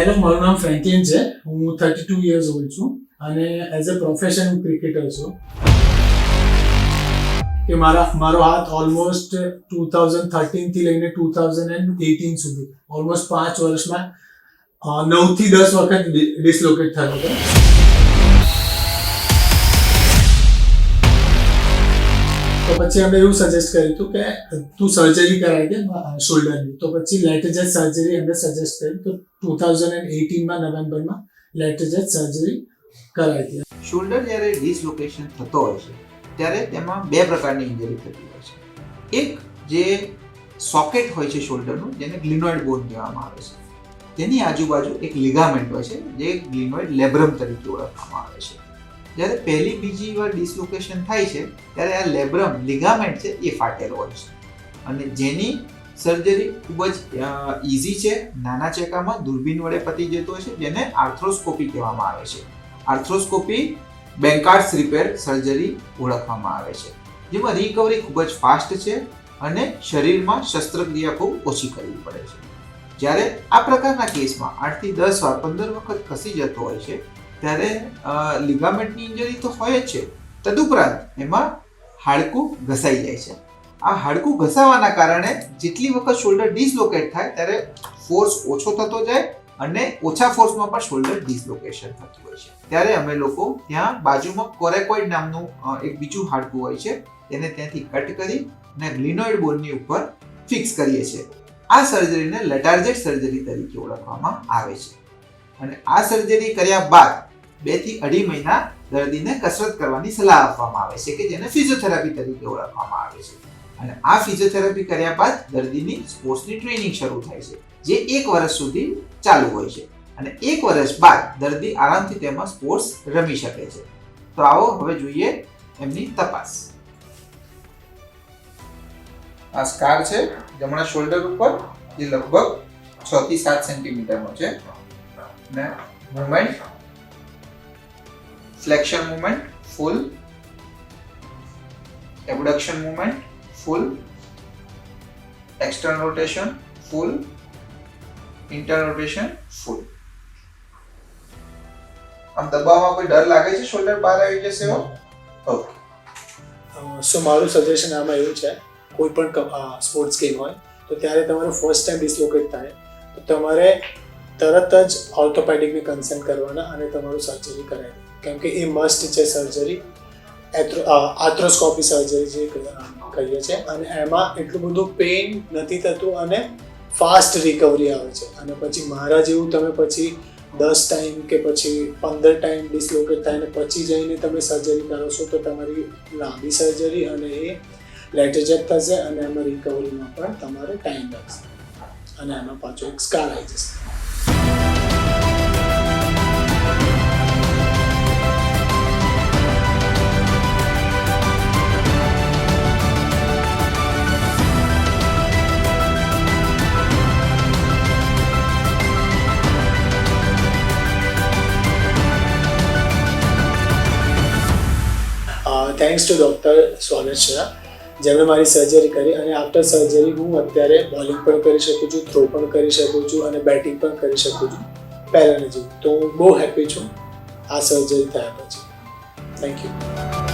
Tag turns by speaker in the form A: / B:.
A: Hello, મારું નામ Franklin છે. હું 32 યર્સ ઓલ્ડ છું અને એઝ અ પ્રોફેશન હું ક્રિકેટર છું. કે મારો હાથ ઓલમોસ્ટ 2013 થી લઈને 2018 સુધી ઓલમોસ્ટ 5 વર્ષમાં 9 થી 10 વખત ડિસલોકેટ થયો હતો. તો પછી અમે એવું સજેસ્ટ કર્યું હતું કે તું સર્જરી કરાવી દે શોલ્ડરની. તો પછી લેટરજેટ સર્જરી અમે સજેસ્ટ કરી. તો 2018 નવેમ્બરમાં લેટરજેટ સર્જરી કરાવી હતી.
B: શોલ્ડર જ્યારે ડિસલોકેશન થતો હોય છે ત્યારે તેમાં બે પ્રકારની ઇન્જરી થતી હોય છે. એક જે સોકેટ હોય છે શોલ્ડરનું, જેને ગ્લિનોઇડ બોન કહેવામાં આવે છે, તેની આજુબાજુ એક લિગામેન્ટ હોય છે જે ગ્લિનોઇડ લેબ્રમ તરીકે ઓળખવામાં આવે છે. જ્યારે પહેલી બીજી વાર ડિસલોકેશન થાય છે ત્યારે આ લેબ્રમ લિગામેન્ટ છે એ ફાટેલો હોય છે અને જેની સર્જરી ખૂબ જ ઇઝી છે. નાના ચેકામાં દૂરબીન વડે પતી જતો હોય છે, જેને આર્થ્રોસ્કોપી કહેવામાં આવે છે. આર્થ્રોસ્કોપી બેન્કાર્ડ્સ રિપેર સર્જરી ઓળખવામાં આવે છે, જેમાં રિકવરી ખૂબ જ ફાસ્ટ છે અને શરીરમાં શસ્ત્રક્રિયા ખૂબ ઓછી કરવી પડે છે. જ્યારે આ પ્રકારના કેસમાં 8 થી 10 વાર 15 વખત ખસી જતો હોય છે ત્યારે લિગામેન્ટની ઇન્જરી તો હોય જ છે, તદુપરાંત એમાં હાડકું ઘસાઈ જાય છે. આ હાડકું ઘસાવાના કારણે જેટલી વખત શોલ્ડર ડિસલોકેટ થાય ત્યારે ફોર્સ ઓછો થતો જાય અને ઓછા ફોર્સમાં પણ શોલ્ડર ડિસલોકેશન થતું હોય છે. ત્યારે અમે લોકો ત્યાં બાજુમાં કોરેકોઇડ નામનું એક બીજું હાડકું હોય છે, તેને ત્યાંથી કટ કરી અને ગ્લિનોઇડ બોનની ઉપર ફિક્સ કરીએ છીએ. આ સર્જરીને લેટાર્જેટ સર્જરી તરીકે ઓળખવામાં આવે છે અને આ સર્જરી કર્યા બાદ 2 થી 2.5 મહિના દર્દીને કસરત કરવાની સલાહ આપવામાં આવે છે, કે જેને ફિઝિયોથેરાપી તરીકે ઓળખવામાં આવે છે. અને આ ફિઝિયોથેરાપી કર્યા બાદ દર્દીની સ્પોર્ટ્સની ટ્રેનિંગ શરૂ થાય છે, જે 1 વર્ષ સુધી ચાલુ હોય છે અને 1 વર્ષ બાદ દર્દી આરામથી તેમાં સ્પોર્ટ્સ રમી શકે છે. તો આવો હવે જોઈએ એમની તપાસ. આ સ્કાર છે જમણા શોલ્ડર ઉપર, જે લગભગ 6 થી 7 સેન્ટીમીટરનો છે. ને મૂવમેન્ટ, ફ્લેક્શન મૂવમેન્ટ ફૂલ, એબડક્શન મૂવમેન્ટ ફૂલ, એક્સટર્નલ રોટેશન ફૂલ, ઇન્ટરનલ રોટેશન ફૂલ. આમ દબાવવામાં કોઈ ડર લાગે છે શોલ્ડર બહાર આવી જશે? ઓકે.
A: સો મારું સજેશન આમાં એવું છે, કોઈ પણ સ્પોર્ટ્સ ગેમ હોય તો ત્યારે તમારું ફર્સ્ટ ટાઈમ ડિસલોકેટ થાય તો તમારે તરત જ ઓર્થોપેડિકને કન્સલ્ટ કરવાના અને તમારું સર્જરી કરાવી, કેમ કે એ મસ્ટ છે સર્જરી. આર્થ્રોસ્કોપી સર્જરી જે કહીએ છીએ અને એમાં એટલું બધું પેઇન નથી થતું અને ફાસ્ટ રિકવરી આવે છે. અને પછી મારા જેવું તમે પછી 10 ટાઈમ કે પછી 15 ટાઈમ ડિસલોકેટ થાય અને પછી જઈને તમે સર્જરી કરો છો તો તમારી લાંબી સર્જરી અને એ લેટરજેટ થશે અને એમાં રિકવરીમાં પણ તમારે ટાઈમ લાગશે અને એમાં પાછો એક સ્કાર આવી જશે. થેન્ક્સ ટુ ડૉક્ટર સ્વાગત શાહ, જેમણે મારી સર્જરી કરી અને આફ્ટર સર્જરી હું અત્યારે બોલિંગ પણ કરી શકું છું, થ્રો પણ કરી શકું છું અને બેટિંગ પણ કરી શકું છું પહેલાંની જેવું. તો હું બહુ હેપી છું આ સર્જરી થયા પછી. Thank you.